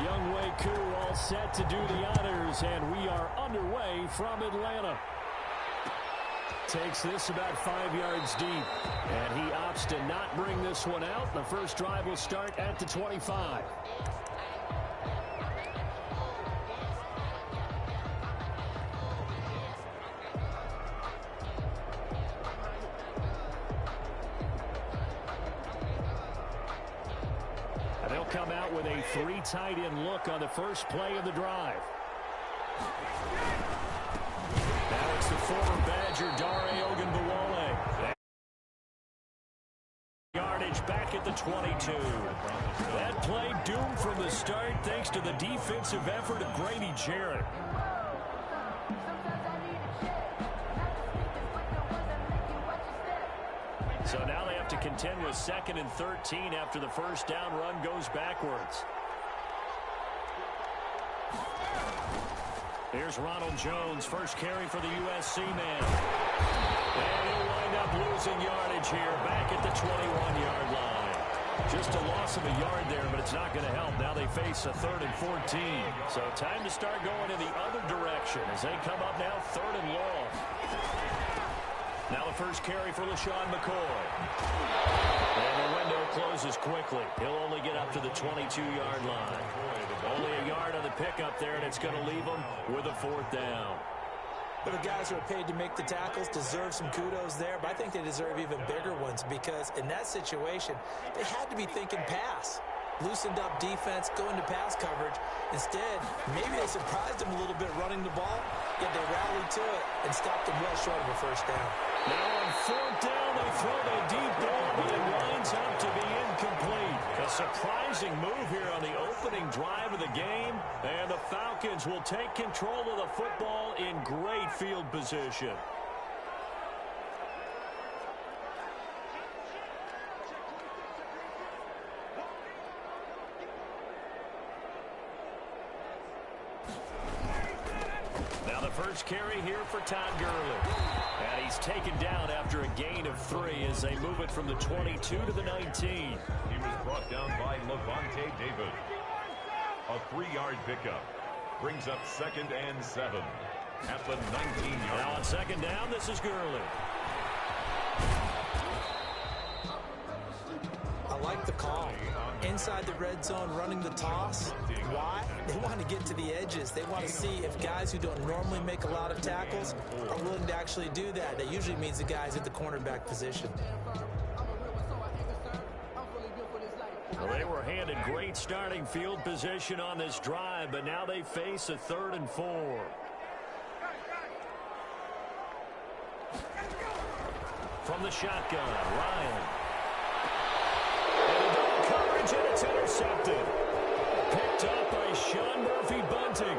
Young Wei Koo all set to do the honors, and we are underway from Atlanta. Takes this about 5 yards deep, and he opts to not bring this one out. The first drive will start at the 25. They'll come out with a 3 tight end look on the first play of the drive. Now it's the former Badger, Dare Ogunbowale. Yardage back at the 22. That play doomed from the start thanks to the defensive effort of Grady Jarrett. So now they have to contend with 2nd and 13 after the first down run goes backwards. Here's Ronald Jones, first carry for the USC man. And he'll wind up losing yardage here back at the 21-yard line. Just a loss of a yard there, but it's not going to help. Now they face a 3rd and 14. So time to start going in the other direction as they come up now 3rd and long. Now the first carry for LaShawn McCoy. And the window closes quickly. He'll only get up to the 22-yard line. Only a yard on the pickup there, and it's going to leave him with a 4th down. Well, the guys who are paid to make the tackles deserve some kudos there, but I think they deserve even bigger ones because in that situation, they had to be thinking pass. Loosened up defense, go into pass coverage. Instead, maybe they surprised them a little bit running the ball, yet they rallied to it and stopped them well short of a first down. Now on 4th down, they throw the deep ball, but it winds up to be incomplete. A surprising move here on the opening drive of the game, and the Falcons will take control of the football in great field position. First carry here for Todd Gurley. And he's taken down after a gain of 3 as they move it from the 22 to the 19. He was brought down by Levante David. A 3-yard pickup brings up 2nd and 7 at the 19-yard. Now on 2nd down, this is Gurley. I like the call. Inside the red zone, running the toss. Why? They want to get to the edges. They want to see if guys who don't normally make a lot of tackles are willing to actually do that. That usually means the guys at the cornerback position. Well, they were handed great starting field position on this drive, but now they face a 3rd and 4. From the shotgun, Ryan. And it's intercepted. Picked up by Sean Murphy-Bunting.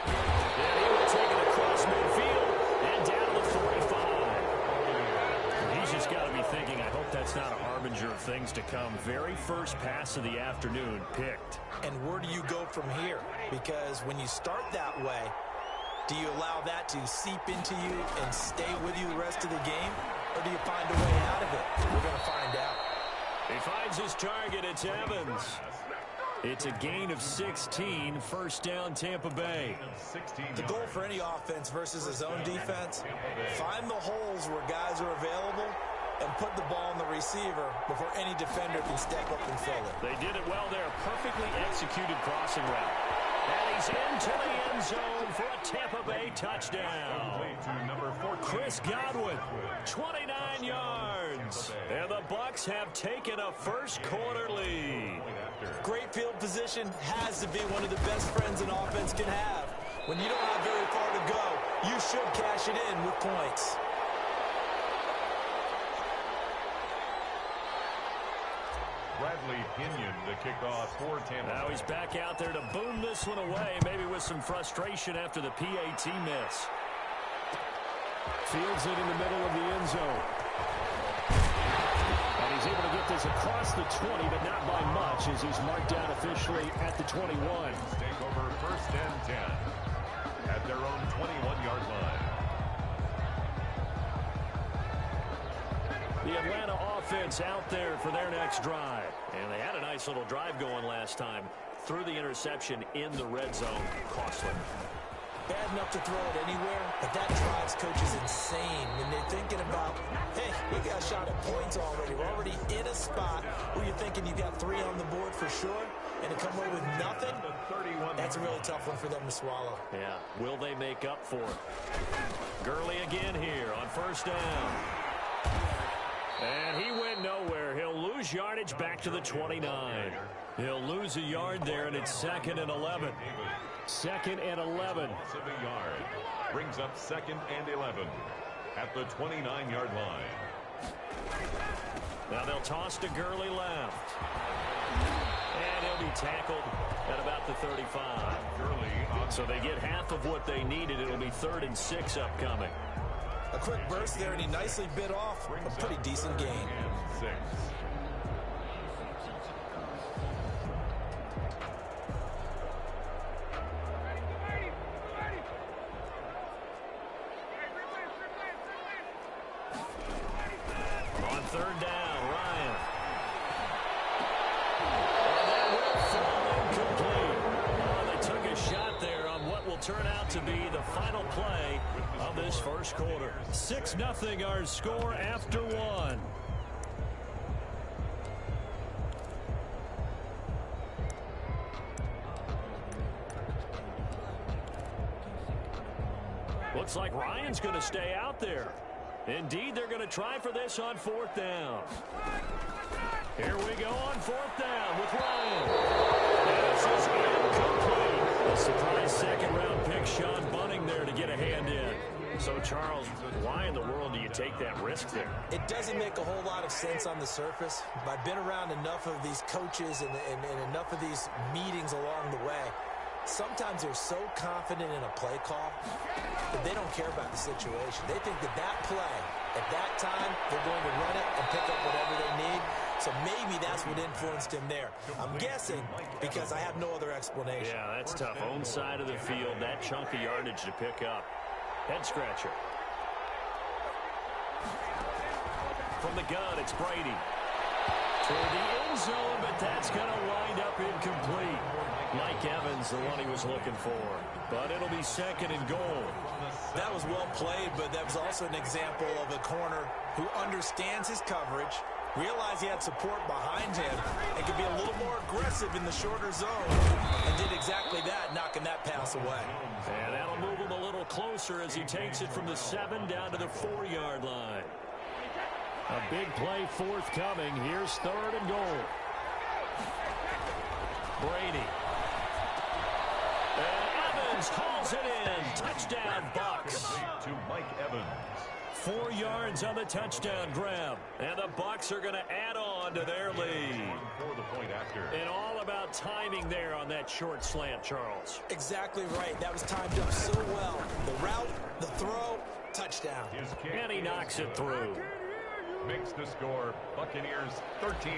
And he will take it across midfield and down to 45. He's just got to be thinking, I hope that's not a harbinger of things to come. Very first pass of the afternoon picked. And where do you go from here? Because when you start that way, do you allow that to seep into you and stay with you the rest of the game? Or do you find a way out of it? We're going to find out. He finds his target. It's Evans. It's a gain of 16. First down, Tampa Bay. The goal for any offense versus his own defense, find the holes where guys are available and put the ball in the receiver before any defender can step up and fill it. They did it well there. Perfectly executed crossing route. And he's into the end zone for a Tampa Bay touchdown. Chris Godwin, 29 yards. And the Bucs have taken a first quarter lead. Great field position has to be one of the best friends an offense can have. When you don't have very far to go, you should cash it in with points. Bradley Pinion to kick off for Tampa. Now he's back out there to boom this one away, maybe with some frustration after the PAT miss. Fields it in the middle of the end zone. And he's able to get this across the 20, but not by much as he's marked down officially at the 21. Take over 1st and 10 at their own 21-yard line. The Atlanta offense out there for their next drive. And they had a nice little drive going last time. Threw the interception in the red zone. Costly. Bad enough to throw it anywhere, but that drives coaches insane when they're thinking about, hey, we got a shot at points already. We're already in a spot where you're thinking you got 3 on the board for sure, and to come away with nothing, that's a really tough one for them to swallow. Yeah, will they make up for it? Gurley again here on first down. And he went nowhere. He'll lose yardage back to the 29. He'll lose a yard there, and it's 2nd and 11. 2nd and 11. Loss of a yard. Brings up 2nd and 11 at the 29-yard line. Now they'll toss to Gurley left. And he'll be tackled at about the 35. So they get half of what they needed. It'll be 3rd and 6 upcoming. A quick burst there, and he nicely bit off a pretty decent gain. And 6. On 3rd down, Ryan. And that will fall incomplete. Oh, they took a shot there on what will turn out to be the final play of this first quarter. 6-0 our score after 1. Looks like Ryan's going to stay out there. Indeed, they're going to try for this on 4th down. Here we go on 4th down with Ryan. This is incomplete. A surprise 2nd-round pick, Sean Bunting there to get a hand in. So, Charles, why in the world do you take that risk there? It doesn't make a whole lot of sense on the surface, but I've been around enough of these coaches and enough of these meetings along the way. Sometimes they're so confident in a play call that they don't care about the situation. They think that play, at that time, they're going to run it and pick up whatever they need. So maybe that's what influenced him there. I'm guessing because I have no other explanation. Yeah, that's tough. Own side of the field, that chunk of yardage to pick up. Head scratcher. From the gun, it's Brady. Toward the end zone, but that's going to wind up incomplete. Mike Evans, the one he was looking for. But it'll be 2nd and goal. That was well played, but that was also an example of a corner who understands his coverage, realized he had support behind him, and could be a little more aggressive in the shorter zone, and did exactly that, knocking that pass away. And that'll move him a little closer as he takes it from the 7 down to the 4-yard line. A big play forthcoming. Here's 3rd and goal. Brady. And Evans hauls it in. Touchdown, Bucks. To Mike Evans. 4 yards on the touchdown grab. And the Bucks are going to add on to their lead. For the point after. And all about timing there on that short slant, Charles. Exactly right. That was timed up so well. The route, the throw, touchdown. And he knocks it through. Makes the score Buccaneers 13.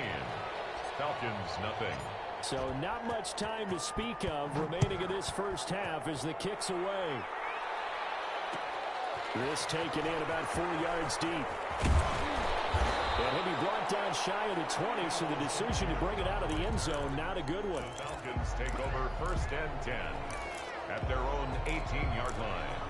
Falcons nothing. So not much time to speak of remaining in this first half as the kick's away. This taken in about 4 yards deep. And he'll be brought down shy of the 20, so the decision to bring it out of the end zone, not a good one. The Falcons take over 1st and 10 at their own 18-yard line.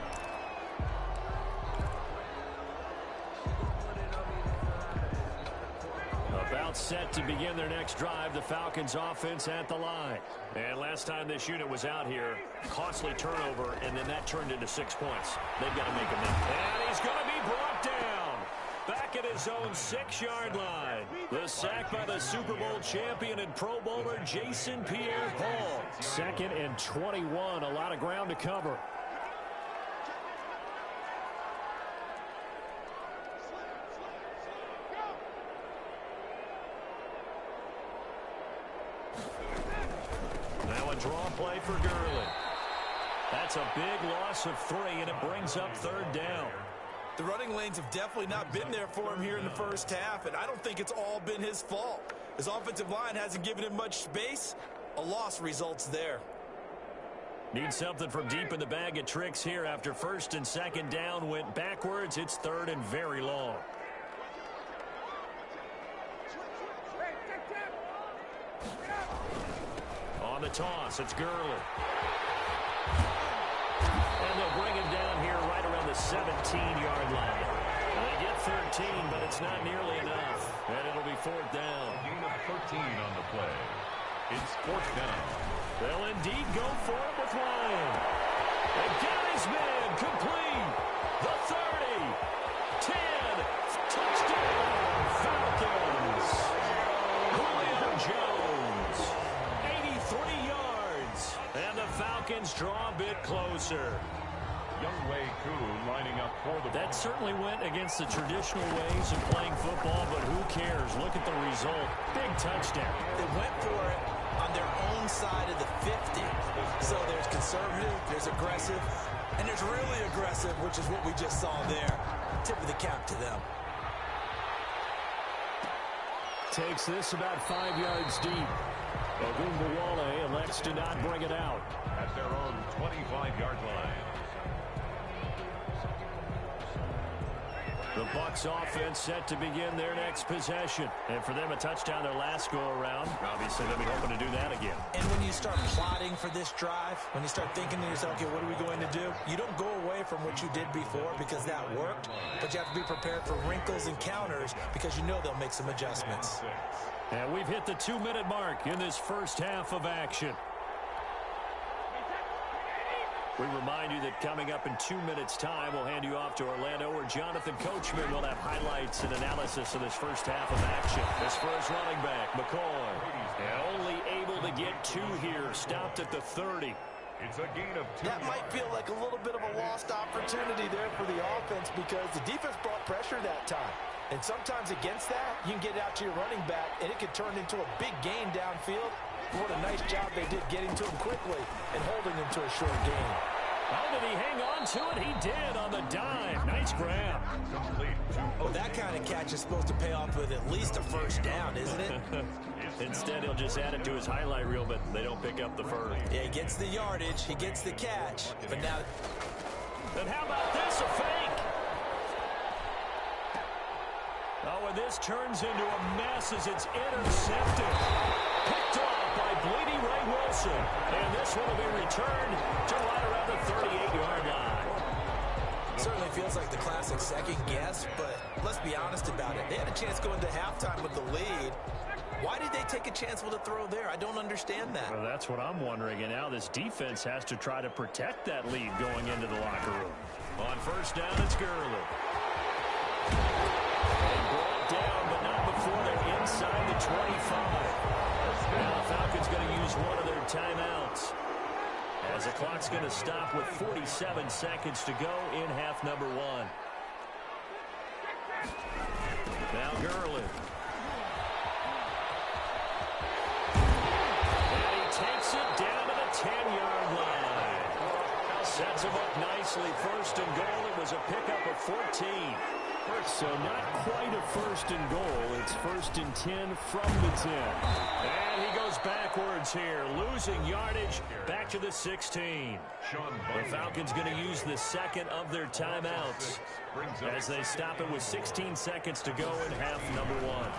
About set to begin their next drive, the Falcons offense at the line. And last time this unit was out here, costly turnover, and then that turned into 6 points. They've got to make a minute. And he's going to be brought down. Back at his own 6-yard line. The sack by the Super Bowl champion and Pro Bowler Jason Pierre-Paul. 2nd and 21, a lot of ground to cover. Now a draw play for Gurley. That's a big loss of 3, and it brings up 3rd down. The running lanes have definitely not been there for him here in the first half, and I don't think it's all been his fault. His offensive line hasn't given him much space. A loss results there. Need something from deep in the bag of tricks here after 1st and 2nd down went backwards. It's 3rd and very long. On the toss, it's Gurley. And they'll bring him down here right around the 17-yard line. They get 13, but it's not nearly enough. And it'll be fourth down. A gain of 13 on the play. It's fourth down. They'll indeed go for it with Ryan. And got his man complete. The 30. 10. Touchdown. Falcons. Julio Jones. 83 yards. And the Falcons draw a bit closer. Younghoe Koo lining up for the... That certainly went against the traditional ways of playing football, but who cares? Look at the result. Big touchdown. They went for it on their own side of the 50. So there's conservative, there's aggressive, and there's really aggressive, which is what we just saw there. Tip of the cap to them. Takes this about 5 yards deep. Ogunbowale elects to not bring it out. At their own 25-yard line. The Bucs offense set to begin their next possession. And for them, a touchdown their last go-around. Obviously, they'll be hoping to do that again. And when you start plotting for this drive, when you start thinking to yourself, okay, what are we going to do? You don't go away from what you did before because that worked, but you have to be prepared for wrinkles and counters because you know they'll make some adjustments. And we've hit the 2-minute mark in this first half of action. We remind you that coming up in 2 minutes' time, we'll hand you off to Orlando, where Jonathan Coachman will have highlights and analysis of this first half of action. This first running back, McCoy, only able to get 2 here, stopped at the 30. It's a gain of 2. That might feel like a little bit of a lost opportunity there for the offense because the defense brought pressure that time. And sometimes against that, you can get out to your running back, and it could turn into a big gain downfield. What a nice job they did getting to him quickly and holding him to a short gain. Oh, did he hang on to it? He did on the dime. Nice grab. Well, that kind of catch is supposed to pay off with at least a first down, isn't it? Instead, he'll just add it to his highlight reel, but they don't pick up the first. Yeah, he gets the yardage, he gets the catch, but now... And how about this, a fake? Oh, and this turns into a mess as it's intercepted. Picked off by Bleedy Ray Wilson. And this one will be returned to right around the 38-yard line. Certainly feels like the classic second guess, but let's be honest about it. They had a chance going to halftime with the lead. Why did they take a chance with a throw there? I don't understand that. Well, that's what I'm wondering. And now this defense has to try to protect that lead going into the locker room. On first down, it's Gurley. And brought down, but not before they're inside the 25. Now the Falcons going to use one of their timeouts. As the clock's going to stop with 47 seconds to go in half number 1. Now Gurley. And he takes it down to the 10-yard line. Sets him up nicely. First and goal. It was a pickup of 14. So not quite a first and goal. It's first and 10 from the 10. And he goes backwards here, losing yardage back to the 16. The Falcons going to use the second of their timeouts as they stop it with 16 seconds to go in half number 1.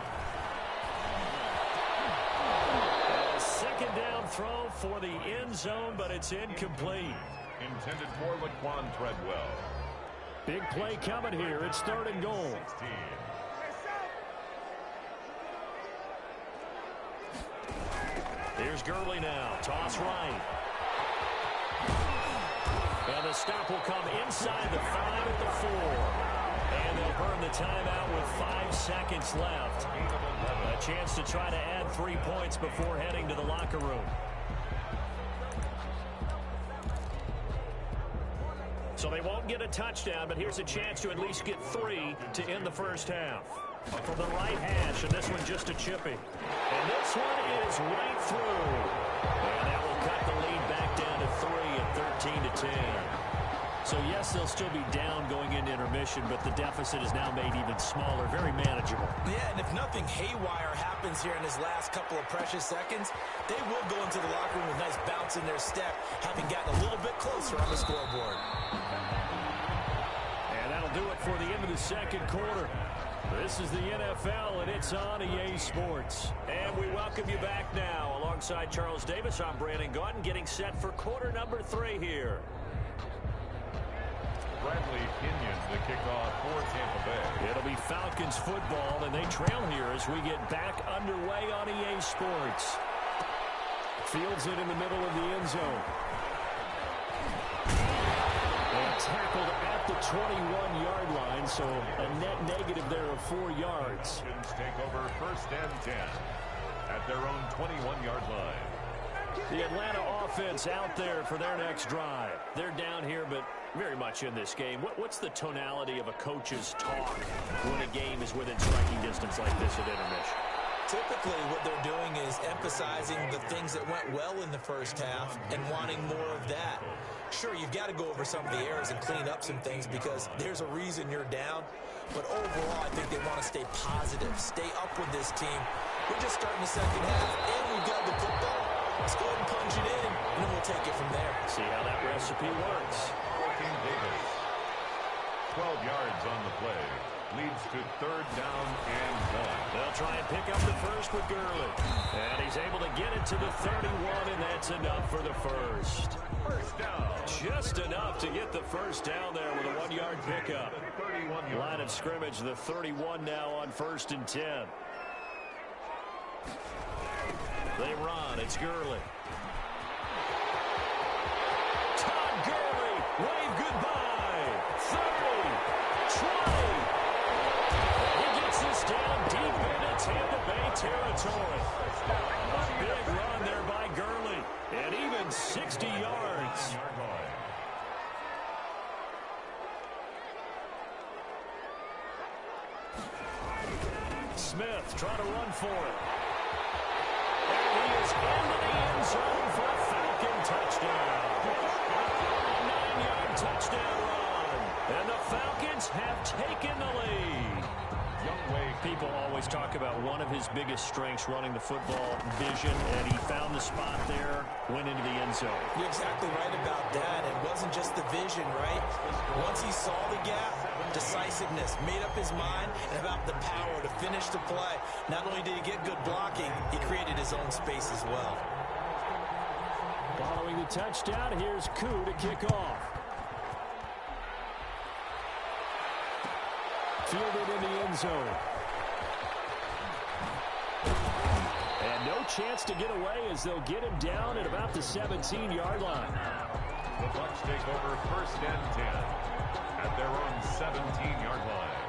A second down throw for the end zone, but it's incomplete. Intended for Laquan Treadwell. Big play coming here. It's third and goal. 16. Here's Gurley now. Toss right. And the stop will come inside the 5 at the 4. And they'll burn the timeout with 5 seconds left. A chance to try to add 3 points before heading to the locker room. So they won't get a touchdown, but here's a chance to at least get 3 to end the first half. From the right hash, and this one just a chippy. And this one is right through. And that will cut the lead back down to 3 at 13-10. So, yes, they'll still be down going into intermission, but the deficit is now made even smaller, very manageable. Yeah, and if nothing haywire happens here in his last couple of precious seconds, they will go into the locker room with a nice bounce in their step, having gotten a little bit closer on the scoreboard. And that'll do it for the end of the second quarter. This is the NFL, and it's on EA Sports. And we welcome you back now. Alongside Charles Davis, I'm Brandon Gaudin, getting set for quarter number 3 here. Bradley Pinion, the kickoff for Tampa Bay. It'll be Falcons football, and they trail here as we get back underway on EA Sports. Fields it in the middle of the end zone. And tackled at the 21-yard line, so a net negative there of 4 yards. Falcons take over 1st and 10 at their own 21-yard line. The Atlanta offense out there for their next drive. They're down here, but very much in this game. What's the tonality of a coach's talk when a game is within striking distance like this at intermission? Typically, what they're doing is emphasizing the things that went well in the first half and wanting more of that. Sure, you've got to go over some of the errors and clean up some things because there's a reason you're down. But overall, I think they want to stay positive, stay up with this team. We're just starting the second half, and we've got the football. Let's go ahead and punch it in, and then we'll take it from there. See how that recipe works. Davis, 12 yards on the play, leads to 3rd down and 1. They'll try and pick up the first with Gurley. And he's able to get it to the 31, and that's enough for the first. First down. Just enough to get the first down there with a 1-yard pickup. 31 Line of scrimmage, the 31 now on 1st and 10. They run. It's Gurley. Todd Gurley, wave goodbye. 30, 20. He gets this down deep into Tampa Bay territory. A big run there by Gurley. And even 60 yards. Smith trying to run for it. And he is into the end zone for a Falcon touchdown. A 9-yard touchdown run. And the Falcons have taken the lead. People always talk about one of his biggest strengths running the football, vision, and he found the spot there, went into the end zone. You're exactly right about that. It wasn't just the vision, right? Once he saw the gap, decisiveness, made up his mind, and about the power to finish the play. Not only did he get good blocking, he created his own space as well. Following the touchdown, here's Koo to kick off. Fielded in the end zone. And no chance to get away as they'll get him down at about the 17-yard line. The Bucs take over 1st and 10 at their own 17-yard line.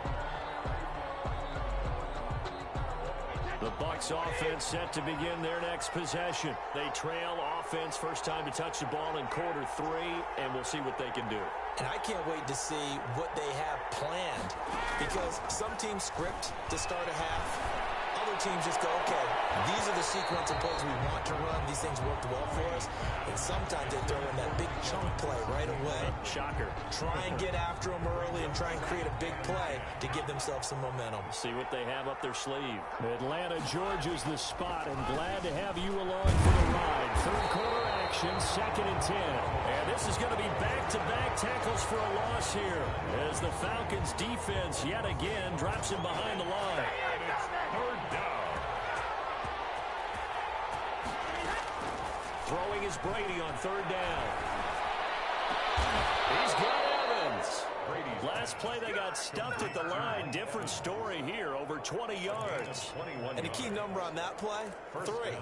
The Bucs offense set to begin their next possession. They trail offense, first time to touch the ball in quarter 3, and we'll see what they can do. And I can't wait to see what they have planned because some teams script to start a half. Other teams just go, okay, these are the sequence of plays we want to run. These things worked well for us. And sometimes they throw in that big chunk play right away. Shocker. Try and get after them early and try and create a big play to give themselves some momentum. See what they have up their sleeve. Atlanta, Georgia's the spot, and glad to have you along for the ride. Third quarter action, 2nd and 10. And this is going to be back-to-back tackles for a loss here as the Falcons defense yet again drops him behind the line. Third down. Throwing is Brady on 3rd down. He's got Evans. Last play they got stuffed at the line. Different story here, over 20 yards. And the key number on that play, 3.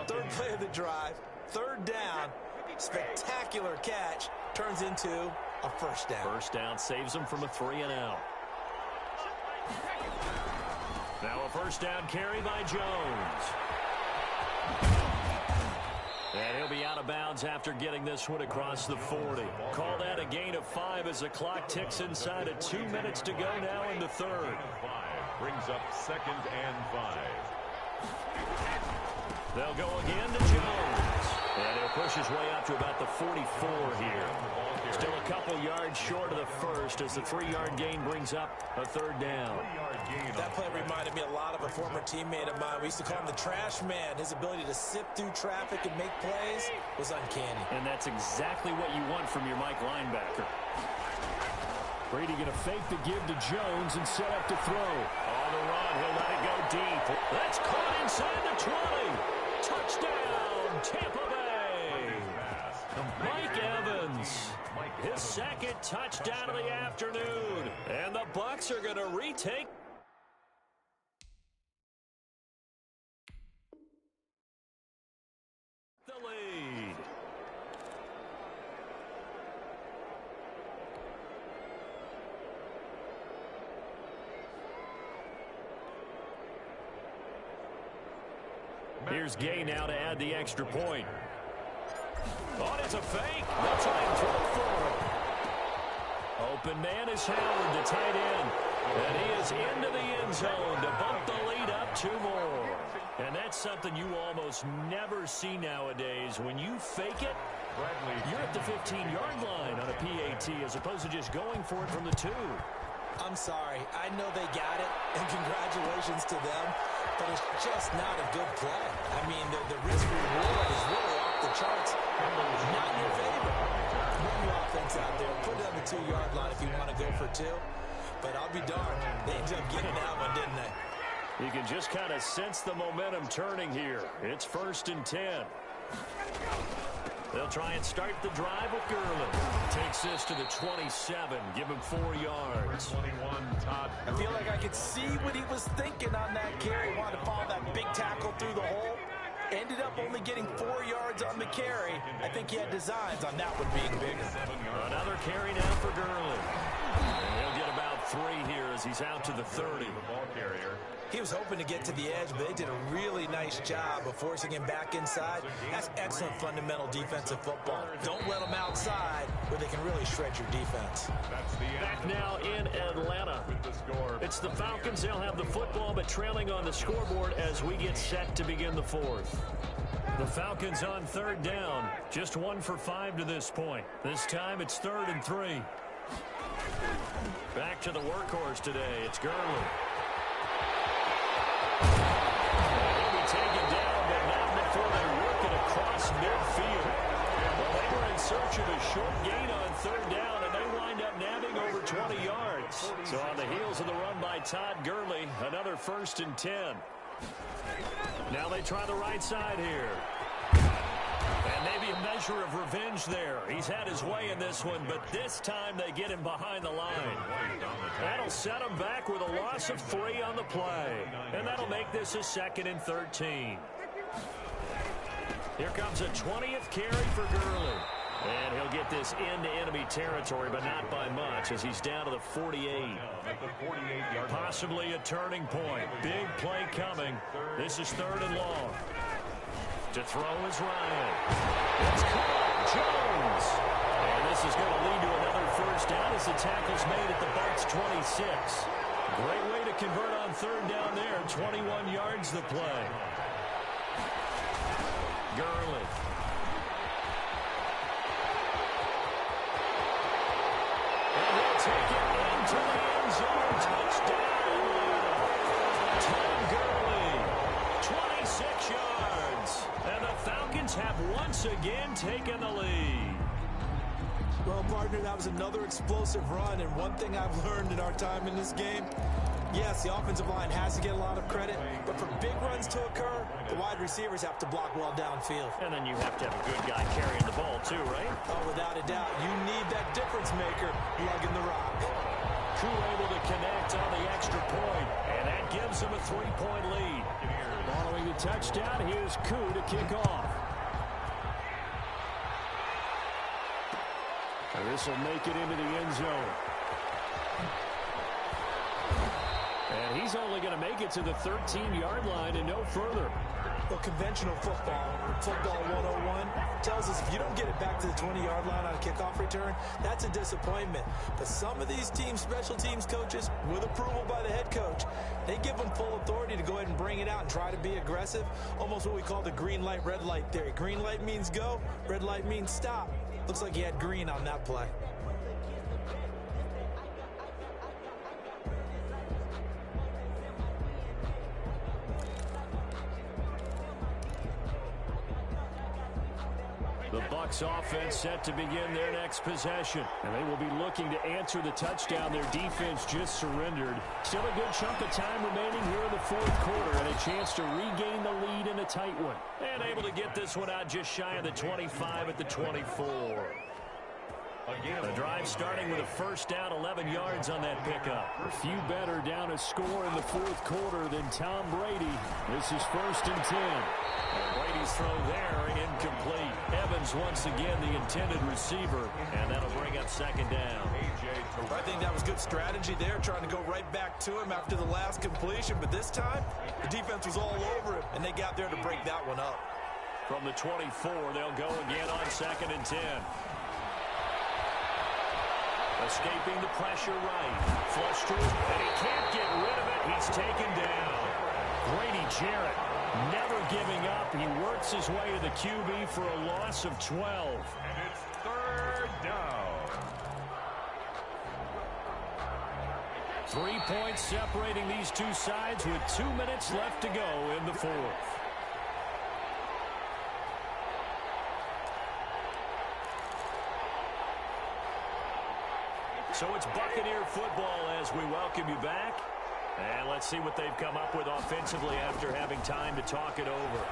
Third play of the drive, 3rd down. Spectacular catch turns into a first down. First down saves them from a 3-and-out. Now a first down carry by Jones. And he'll be out of bounds after getting this one across the 40. Call that a gain of 5 as the clock ticks inside of 2 minutes to go now in the 3rd. Brings up 2nd and 5. They'll go again to Jones. And he'll push his way out to about the 44 here. Still a couple yards short of the first as the 3-yard gain brings up a 3rd down. That play reminded me a lot of a former teammate of mine. We used to call him the trash man. His ability to sift through traffic and make plays was uncanny. And that's exactly what you want from your Mike linebacker. Brady going to fake the give to Jones and set up to throw. the run. He'll let it go deep. That's caught inside the 20. Touchdown, Tampa Bay. Mike Evans, his second touchdown of the afternoon. And the Bucs are going to retake the lead. Here's Gay now to add the extra point. Oh, it's a fake. They'll try and throw for him. Open man is Howard, the tight end. And he is into the end zone to bump the lead up 2 more. And that's something you almost never see nowadays. When you fake it, you're at the 15-yard line on a PAT as opposed to just going for it from the 2. I'm sorry. I know they got it, and congratulations to them, but it's just not a good play. I mean, the risk-reward is really off the charts. Not in your favor. Run your offense out there. Put it on the 2-yard line if you want to go for 2. But I'll be darned. They ended up getting that one, didn't they? You can just kind of sense the momentum turning here. It's 1st and 10. They'll try and start the drive with Gurley. Takes this to the 27. Give him 4 yards. 21, Todd. I feel like I could see what he was thinking on that carry. Wanted to follow that big tackle through the hole. Ended up only getting 4 yards on the carry. I think he had designs on that one being bigger. Another carry now for Gurley. And he'll get about 3 here as he's out to the 30. The ball carrier. He was hoping to get to the edge, but they did a really nice job of forcing him back inside. That's excellent fundamental defensive football. Don't let them outside where they can really shred your defense. Back now in Atlanta. It's the Falcons. They'll have the football, but trailing on the scoreboard as we get set to begin the 4th. The Falcons on 3rd down. Just 1 for 5 to this point. This time it's 3rd and 3. Back to the workhorse today. It's Gurley. He'll be taken down, but not before they work it across midfield. Well, they were in search of a short gain on 3rd down, and they wind up nabbing over 20 yards. So on the heels of the run by Todd Gurley, another 1st and 10. Now they try the right side here. And maybe a measure of revenge there. He's had his way in this one, but this time they get him behind the line. That'll set him back with a loss of 3 on the play. And that'll make this a 2nd and 13. Here comes a 20th carry for Gurley. And he'll get this into enemy territory, but not by much as he's down to the 48. Possibly a turning point. Big play coming. This is 3rd and long. To throw is Ryan. It's caught. Jones. And this is going to lead to another 1st down as the tackle's made at the Bucs 26. Great way to convert on 3rd down there. 21 yards the play. Gurley. And he'll take it into the end zone. Touchdown. Tom Gurley. 26 yards. And the Falcons have once again taken the lead. Well, partner, that was another explosive run, and one thing I've learned in our time in this game, yes, the offensive line has to get a lot of credit, but for big runs to occur, the wide receivers have to block well downfield. And then you have to have a good guy carrying the ball too, right? Oh, without a doubt. You need that difference maker lugging the rock. Koo able to connect on the extra point, and that gives them a 3-point lead. Following the touchdown, here's Koo to kick off. This will make it into the end zone. And he's only going to make it to the 13-yard line and no further. Well, conventional football 101, tells us if you don't get it back to the 20-yard line on a kickoff return, that's a disappointment. But some of these teams, special teams coaches, with approval by the head coach, they give them full authority to go ahead and bring it out and try to be aggressive, almost what we call the green light, red light theory. Green light means go, red light means stop. Looks like he had green on that play. The Bucs offense set to begin their next possession. And they will be looking to answer the touchdown their defense just surrendered. Still a good chunk of time remaining here in the fourth quarter and a chance to regain the lead in a tight one. And able to get this one out just shy of the 25 at the 24. The drive starting with a first down, 11 yards on that pickup. A few better down a score in the fourth quarter than Tom Brady. This is 1st and 10. And Brady's throw there, incomplete. Evans once again the intended receiver, and that'll bring up 2nd down. I think that was good strategy there, trying to go right back to him after the last completion. But this time, the defense was all over him, and they got there to break that one up. From the 24, they'll go again on 2nd and 10. Escaping the pressure right. Flush to him, and he can't get rid of it. He's taken down. Grady Jarrett never giving up. He works his way to the QB for a loss of 12. And it's 3rd down. 3 points separating these two sides with 2 minutes left to go in the fourth. So it's Buccaneer football as we welcome you back. And let's see what they've come up with offensively after having time to talk it over.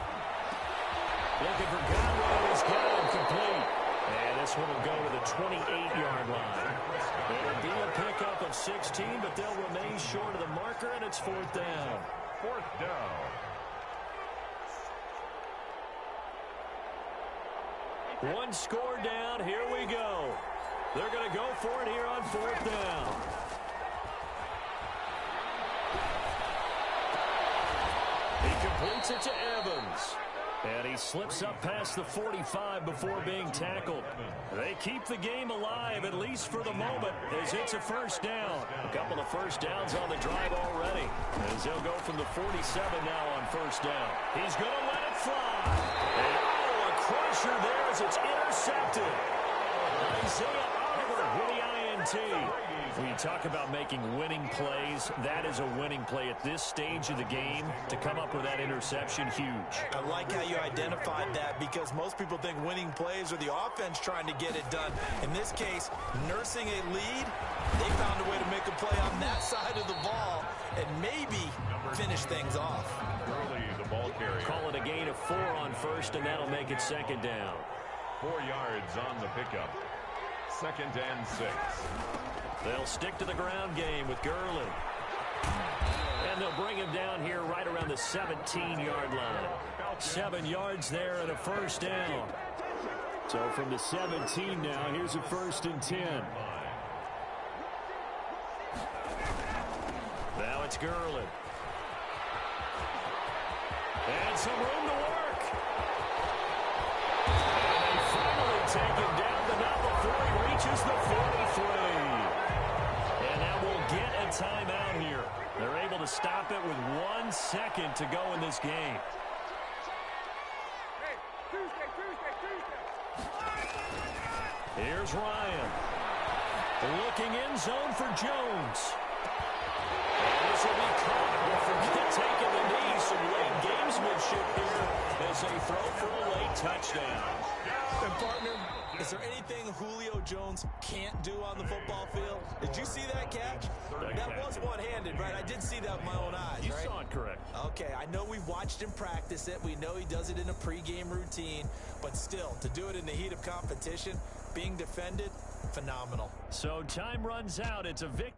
Looking for Godwin, is got him complete. And this one will go to the 28-yard line. It'll be a pickup of 16, but they'll remain short of the marker, and it's 4th down. 4th down. One score down. Here we go. They're going to go for it here on 4th down. He completes it to Evans. And he slips up past the 45 before being tackled. They keep the game alive, at least for the moment, as it's a 1st down. A couple of 1st downs on the drive already, as they'll go from the 47 now on 1st down. He's going to let it fly. And a crusher there as it's intercepted. Isaiah Oliver with the INT. When you talk about making winning plays, that is a winning play at this stage of the game. To come up with that interception, huge. I like how you identified that, because most people think winning plays are the offense trying to get it done. In this case, nursing a lead, they found a way to make a play on that side of the ball and maybe finish things off. Early, the ball carrier. Call it a gain of 4 on 1st, and that'll make it 2nd down. 4 yards on the pickup. 2nd and 6. They'll stick to the ground game with Gurley. And they'll bring him down here right around the 17-yard line. 7 yards there and a 1st down. So from the 17 now, here's a 1st and 10. Now it's Gurley. And some room to work. And they finally take him down, but not before he reaches the 43. And that will get a timeout here. They're able to stop it with 1 second to go in this game. Here's Ryan. Looking end zone for Jones. And this will be caught. Don't forget taking the knee. Some late gamesmanship here as they throw for a late touchdown. And partner, is there anything Julio Jones can't do on the football field? Did you see that catch? That was one-handed, right? I did see that with my own eyes, You right? saw it correct. Okay, I know we've watched him practice it. We know he does it in a pregame routine. But still, to do it in the heat of competition, being defended, phenomenal. So time runs out. It's a victory.